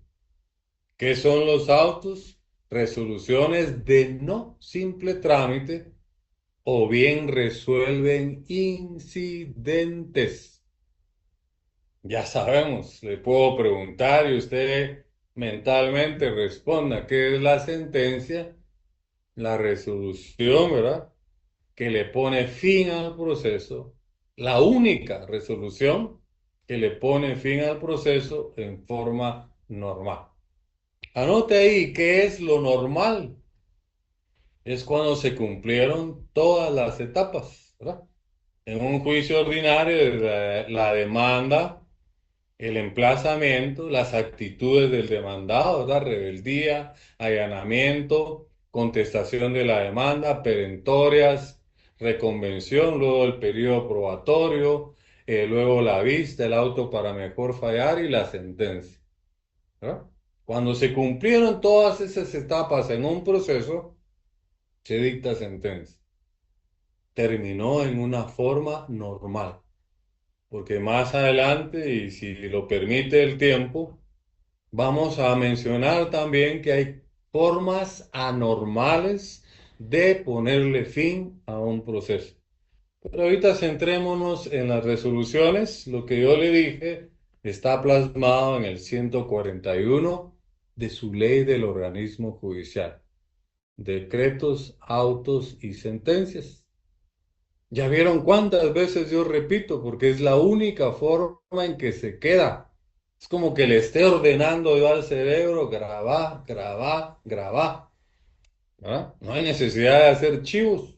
¿Qué son los autos? Resoluciones de no simple trámite o bien resuelven incidentes. Ya sabemos, le puedo preguntar y usted mentalmente responda qué es la sentencia, la resolución, ¿verdad? Que le pone fin al proceso, la única resolución que le pone fin al proceso en forma normal. Anote ahí, ¿qué es lo normal? Es cuando se cumplieron todas las etapas, ¿verdad? En un juicio ordinario, la demanda, el emplazamiento, las actitudes del demandado, ¿verdad? Rebeldía, allanamiento, contestación de la demanda, perentorias, reconvención, luego el periodo probatorio, luego la vista, el auto para mejor fallar y la sentencia, ¿verdad? Cuando se cumplieron todas esas etapas en un proceso, se dicta sentencia. Terminó en una forma normal. Porque más adelante, y si lo permite el tiempo, vamos a mencionar también que hay formas anormales de ponerle fin a un proceso. Pero ahorita centrémonos en las resoluciones. Lo que yo le dije está plasmado en el 141 de su ley del organismo judicial. Decretos, autos y sentencias. Ya vieron cuántas veces yo repito, porque es la única forma en que se queda. Es como que le esté ordenando yo al cerebro, grabá, grabá, grabá. ¿Verdad? No hay necesidad de hacer chivos.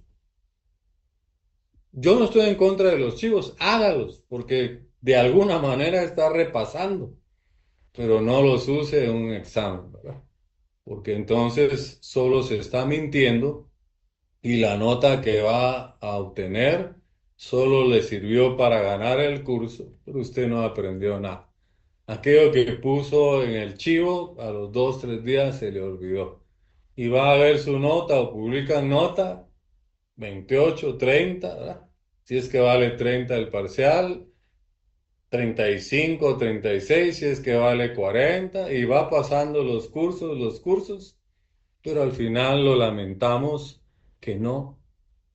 Yo no estoy en contra de los chivos, hágalos, porque de alguna manera está repasando, pero no los use en un examen, ¿verdad? Porque entonces solo se está mintiendo y la nota que va a obtener solo le sirvió para ganar el curso, pero usted no aprendió nada. Aquello que puso en el chivo, a los 2, 3 días se le olvidó. Y va a ver su nota o publican nota 28, 30, ¿verdad? Si es que vale 30 el parcial, 35, 36, si es que vale 40, y va pasando los cursos, pero al final lo lamentamos que no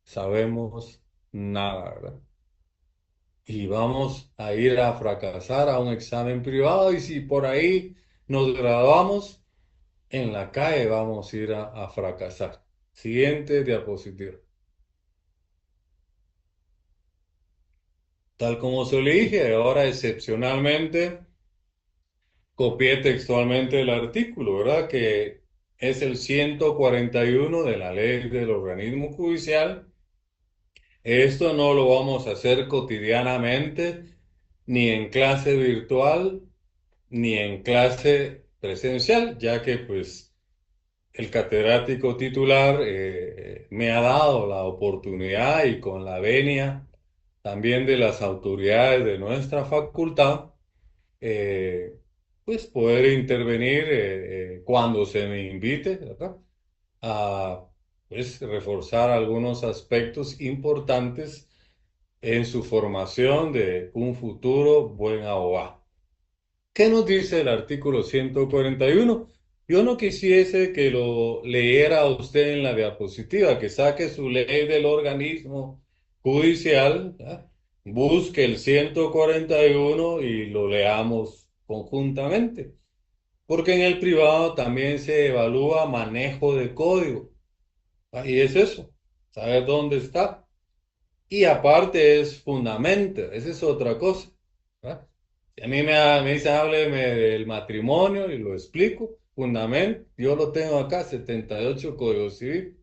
sabemos nada, ¿verdad? Y vamos a ir a fracasar a un examen privado y si por ahí nos graduamos, en la calle vamos a ir a fracasar. Siguiente diapositiva. Tal como se le dije, ahora excepcionalmente copié textualmente el artículo, ¿verdad? Que es el 141 de la ley del organismo judicial. Esto no lo vamos a hacer cotidianamente, ni en clase virtual, ni en clase presencial, ya que pues el catedrático titular me ha dado la oportunidad y con la venia también de las autoridades de nuestra facultad, eh, pues poder intervenir cuando se me invite, ¿verdad? A pues reforzar algunos aspectos importantes en su formación de un futuro buen abogado. ¿Qué nos dice el artículo 141? Yo no quisiese que lo leyera usted en la diapositiva, que saque su ley del organismo judicial, ¿ya? Busque el 141 y lo leamos conjuntamente, porque en el privado también se evalúa manejo de código. Y es eso, saber dónde está. Y aparte es fundamento, esa es otra cosa. ¿Verdad? Si a mí me dice, hábleme del matrimonio y lo explico, fundamento, yo lo tengo acá, 78 Código Civil.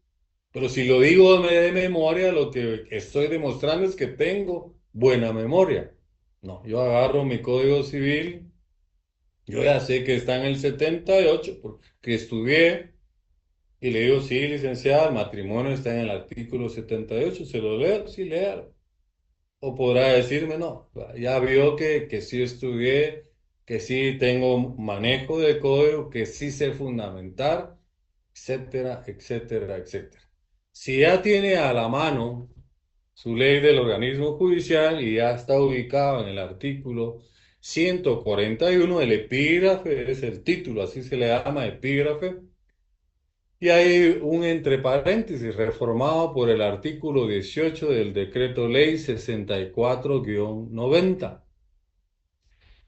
Pero si lo digo de memoria, lo que estoy demostrando es que tengo buena memoria. No, yo agarro mi Código Civil, yo ya sé que está en el 78 porque estudié y le digo, sí, licenciada, el matrimonio está en el artículo 78, se lo leo, sí, léalo. O podrá decirme, no, ya vio que sí estudié, que sí tengo manejo de código, que sí sé fundamentar, etcétera, etcétera, etcétera. Si ya tiene a la mano su ley del organismo judicial y ya está ubicado en el artículo 141, el epígrafe es el título, así se le llama epígrafe, y hay un entre paréntesis reformado por el artículo 18 del decreto ley 64-90.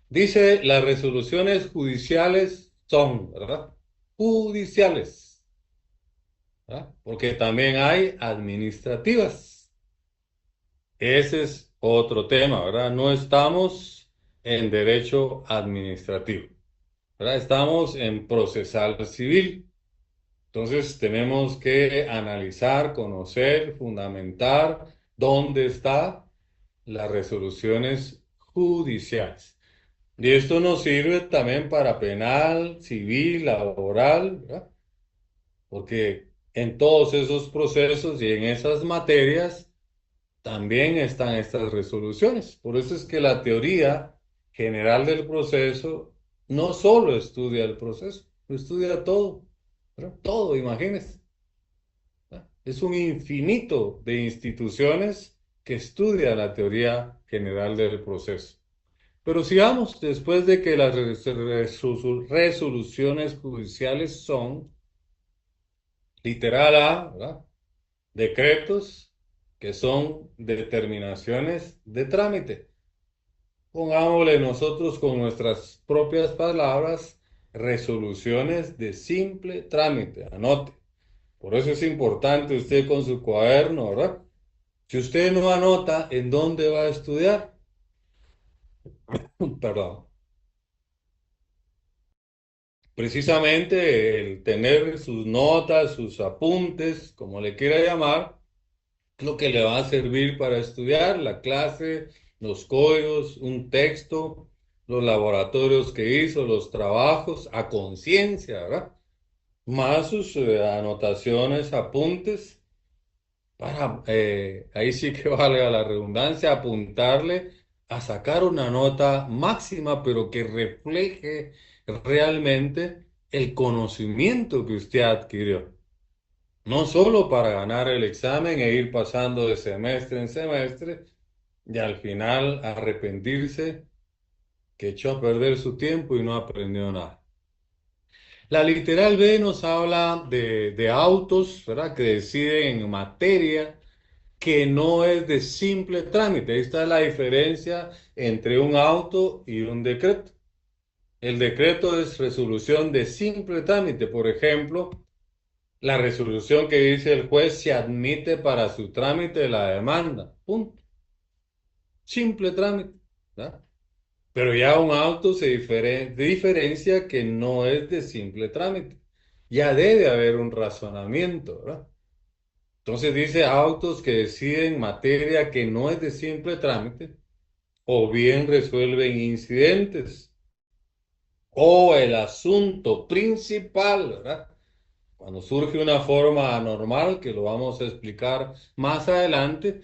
Dice, las resoluciones judiciales son, ¿verdad? Judiciales, ¿verdad? Porque también hay administrativas. Ese es otro tema, ¿verdad? No estamos en derecho administrativo, ¿verdad? Estamos en procesal civil. Entonces tenemos que analizar, conocer, fundamentar dónde están las resoluciones judiciales. Y esto nos sirve también para penal, civil, laboral, ¿verdad? Porque en todos esos procesos y en esas materias también están estas resoluciones. Por eso es que la teoría general del proceso no solo estudia el proceso, lo estudia todo, ¿verdad? Todo, imagínense. Es un infinito de instituciones que estudia la teoría general del proceso. Pero sigamos, después de que las resoluciones judiciales son, literal A, ¿verdad? Decretos que son determinaciones de trámite. Pongámosle nosotros con nuestras propias palabras, resoluciones de simple trámite. Anote. Por eso es importante usted con su cuaderno, ¿verdad? Si usted no anota en dónde va a estudiar, perdón, precisamente el tener sus notas, sus apuntes, como le quiera llamar, es lo que le va a servir para estudiar la clase, los códigos, un texto, los laboratorios que hizo, los trabajos a conciencia, ¿verdad? Más sus anotaciones, apuntes para, ahí sí que valga la redundancia, apuntarle a sacar una nota máxima, pero que refleje realmente el conocimiento que usted adquirió. No solo para ganar el examen e ir pasando de semestre en semestre y al final arrepentirse que echó a perder su tiempo y no aprendió nada. La literal B nos habla de autos, ¿verdad? Que deciden en materia que no es de simple trámite. Ahí está la diferencia entre un auto y un decreto. El decreto es resolución de simple trámite. Por ejemplo, la resolución que dice el juez se admite para su trámite la demanda. Punto. Simple trámite, ¿verdad? Pero ya un auto diferencia que no es de simple trámite. Ya debe haber un razonamiento, ¿verdad? Entonces dice autos que deciden materia que no es de simple trámite o bien resuelven incidentes o el asunto principal, ¿verdad? Cuando surge una forma anormal, que lo vamos a explicar más adelante,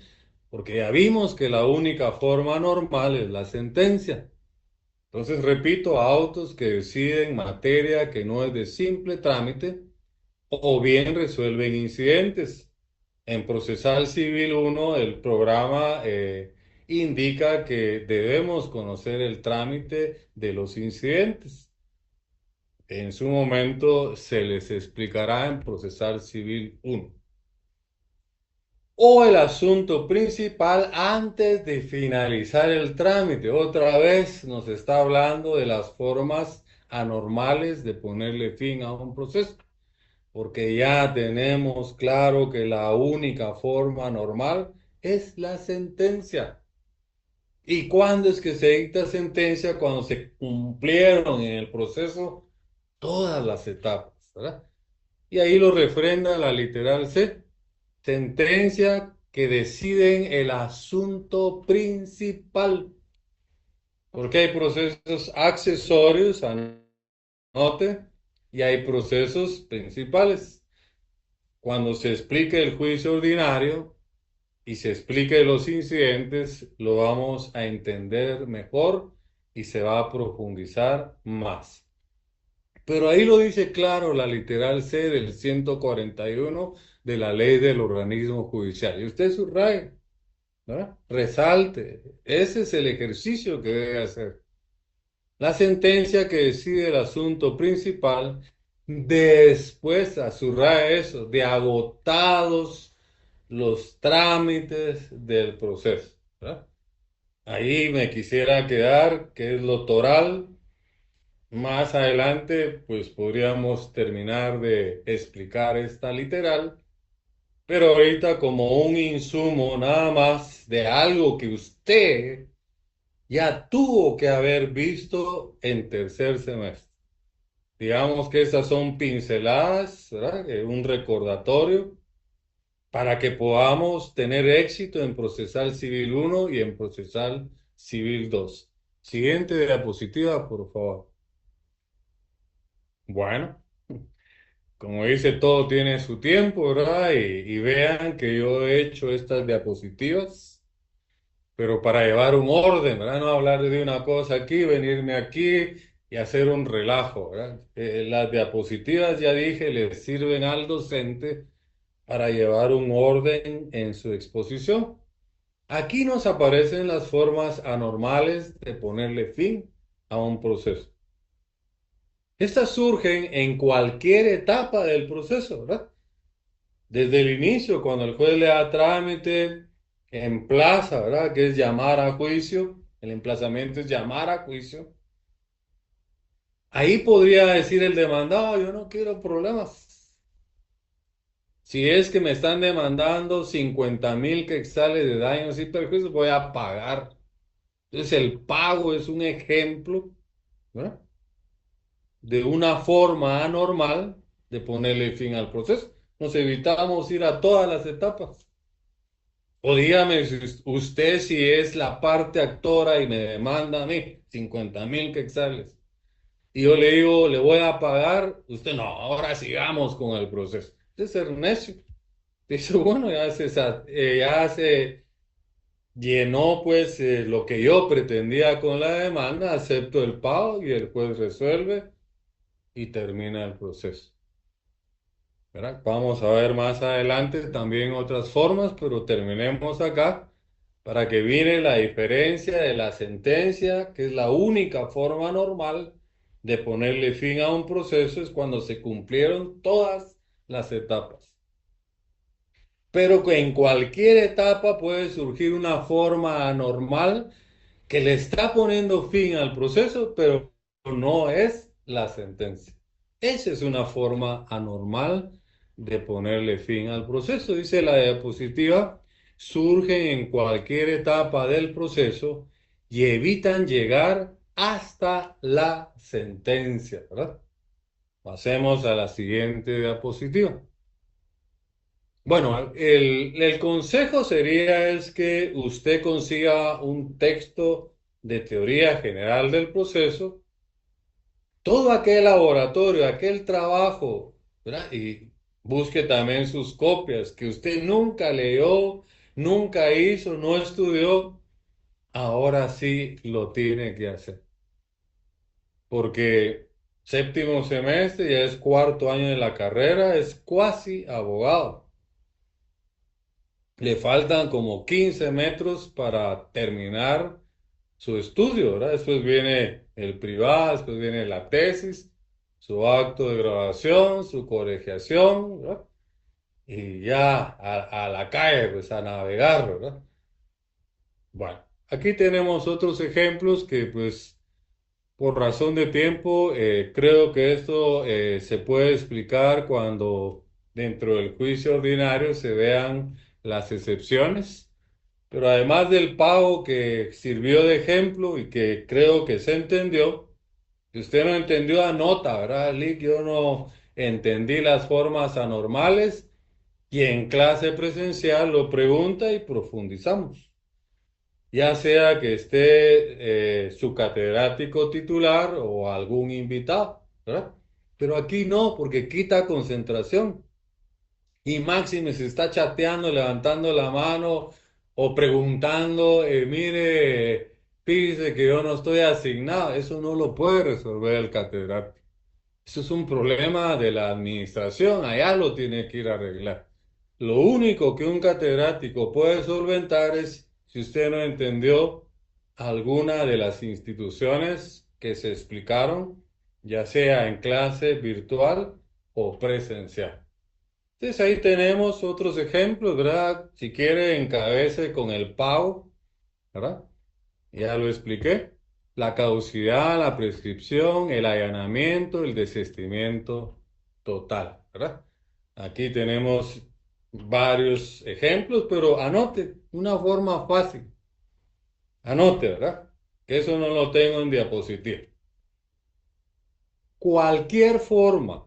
porque ya vimos que la única forma normal es la sentencia. Entonces, repito, autos que deciden materia que no es de simple trámite o bien resuelven incidentes. En Procesal Civil 1, el programa indica que debemos conocer el trámite de los incidentes. En su momento se les explicará en Procesal Civil 1. O el asunto principal antes de finalizar el trámite. Otra vez nos está hablando de las formas anormales de ponerle fin a un proceso, porque ya tenemos claro que la única forma normal es la sentencia. ¿Y cuándo es que se dicta sentencia? Cuando se cumplieron en el proceso todas las etapas, ¿verdad? Y ahí lo refrenda la literal C. Sentencia que deciden el asunto principal. Porque hay procesos accesorios, anote, y hay procesos principales. Cuando se explique el juicio ordinario y se explique los incidentes, lo vamos a entender mejor y se va a profundizar más. Pero ahí lo dice claro la literal C del 141 de la ley del organismo judicial. Y usted subraye, ¿verdad? Resalte. Ese es el ejercicio que debe hacer. La sentencia que decide el asunto principal, después, subraya eso, de agotados los trámites del proceso, ¿verdad? Ahí me quisiera quedar, que es lo toral. Más adelante, pues podríamos terminar de explicar esta literal, pero ahorita como un insumo nada más de algo que usted ya tuvo que haber visto en tercer semestre. Digamos que estas son pinceladas, ¿verdad? Un recordatorio para que podamos tener éxito en Procesal Civil 1 y en Procesal Civil 2. Siguiente diapositiva, por favor. Bueno, como dice, todo tiene su tiempo, ¿verdad? Y vean que yo he hecho estas diapositivas, pero para llevar un orden, ¿verdad? No hablar de una cosa aquí, venirme aquí y hacer un relajo, ¿verdad? Las diapositivas, ya dije, le sirven al docente para llevar un orden en su exposición. Aquí nos aparecen las formas anormales de ponerle fin a un proceso. Estas surgen en cualquier etapa del proceso, ¿verdad? Desde el inicio, cuando el juez le da trámite, emplaza, ¿verdad? Que es llamar a juicio. El emplazamiento es llamar a juicio. Ahí podría decir el demandado, yo no quiero problemas. Si es que me están demandando 50.000 quetzales de daños y perjuicios, voy a pagar. Entonces el pago es un ejemplo, ¿verdad? De una forma anormal de ponerle fin al proceso. Nos evitamos ir a todas las etapas. O dígame usted si es la parte actora y me demanda a mí 50.000 quetzales. Y yo le digo, le voy a pagar. Usted no, ahora sigamos con el proceso. Es ser necio. Dice, bueno, ya se llenó pues lo que yo pretendía con la demanda, acepto el pago y el juez resuelve y termina el proceso. ¿Verdad? Vamos a ver más adelante también otras formas, pero terminemos acá para que viene la diferencia de la sentencia, que es la única forma normal de ponerle fin a un proceso, es cuando se cumplieron todas las etapas. Pero que en cualquier etapa puede surgir una forma anormal que le está poniendo fin al proceso, pero no es la sentencia. Esa es una forma anormal de ponerle fin al proceso. Dice la diapositiva, surgen en cualquier etapa del proceso y evitan llegar hasta la sentencia, ¿verdad? Pasemos a la siguiente diapositiva. Bueno, el consejo sería es que usted consiga un texto de teoría general del proceso, todo aquel laboratorio, aquel trabajo, ¿verdad? Y busque también sus copias que usted nunca leyó, nunca hizo, no estudió, ahora sí lo tiene que hacer, porque séptimo semestre ya es cuarto año de la carrera, es cuasi abogado. Le faltan como 15 metros para terminar su estudio, ¿verdad? Después viene el privado, después viene la tesis, su acto de graduación, su colegiación, ¿verdad? Y ya a la calle, pues a navegar, ¿verdad? Bueno, aquí tenemos otros ejemplos que pues por razón de tiempo creo que esto se puede explicar cuando dentro del juicio ordinario se vean las excepciones. Pero además del pago que sirvió de ejemplo y que creo que se entendió, si usted no entendió, anota, ¿verdad, Lick? Yo no entendí las formas anormales y en clase presencial lo pregunta y profundizamos. Ya sea que esté su catedrático titular o algún invitado, ¿verdad? Pero aquí no, porque quita concentración. Y máxime se está chateando, levantando la mano o preguntando, mire, fíjese que yo no estoy asignado. Eso no lo puede resolver el catedrático. Eso es un problema de la administración, allá lo tiene que ir a arreglar. Lo único que un catedrático puede solventar es si usted no entendió alguna de las instituciones que se explicaron, ya sea en clase virtual o presencial. Entonces ahí tenemos otros ejemplos, ¿verdad? Si quiere, encabece con el pago, ¿verdad? Ya lo expliqué. La caducidad, la prescripción, el allanamiento, el desistimiento total, ¿verdad? Aquí tenemos varios ejemplos, pero anote una forma fácil. Anote, ¿verdad? Que eso no lo tengo en diapositiva. Cualquier forma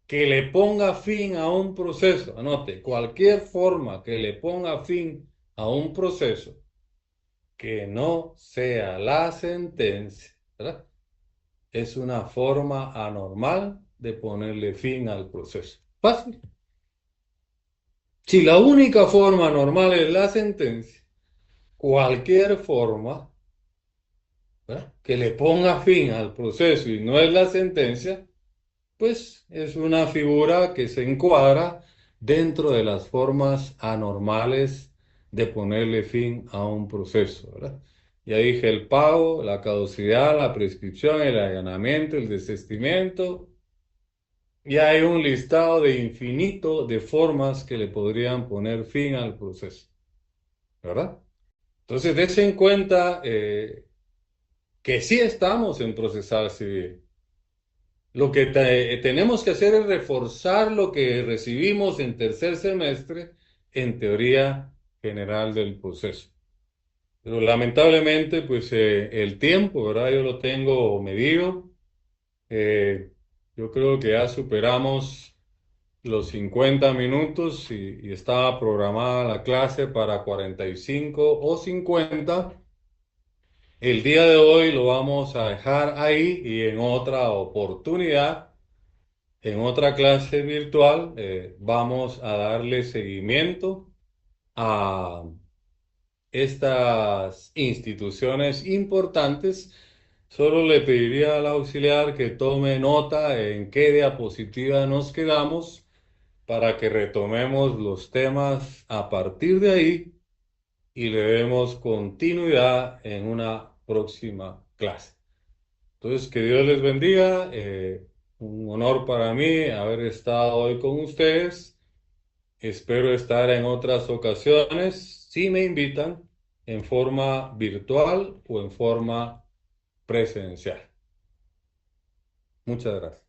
que le ponga fin a un proceso, anote, cualquier forma que le ponga fin a un proceso que no sea la sentencia, ¿verdad? Es una forma anormal de ponerle fin al proceso. Fácil. Si la única forma normal es la sentencia, cualquier forma, ¿verdad?, que le ponga fin al proceso y no es la sentencia, pues es una figura que se encuadra dentro de las formas anormales de ponerle fin a un proceso, ¿verdad? Ya dije el pago, la caducidad, la prescripción, el allanamiento, el desistimiento. Y hay un listado de infinito de formas que le podrían poner fin al proceso, ¿verdad? Entonces, dése en cuenta que sí estamos en procesal civil. Lo que tenemos que hacer es reforzar lo que recibimos en tercer semestre en teoría general del proceso. Pero lamentablemente, pues el tiempo, ¿verdad? Yo lo tengo medido. Eh, yo creo que ya superamos los 50 minutos y estaba programada la clase para 45 o 50. El día de hoy lo vamos a dejar ahí y en otra oportunidad, en otra clase virtual, vamos a darle seguimiento a estas instituciones importantes. Solo le pediría al auxiliar que tome nota en qué diapositiva nos quedamos para que retomemos los temas a partir de ahí y le demos continuidad en una próxima clase. Entonces, que Dios les bendiga. Un honor para mí haber estado hoy con ustedes. Espero estar en otras ocasiones, si me invitan, en forma virtual o en forma presencial. Muchas gracias.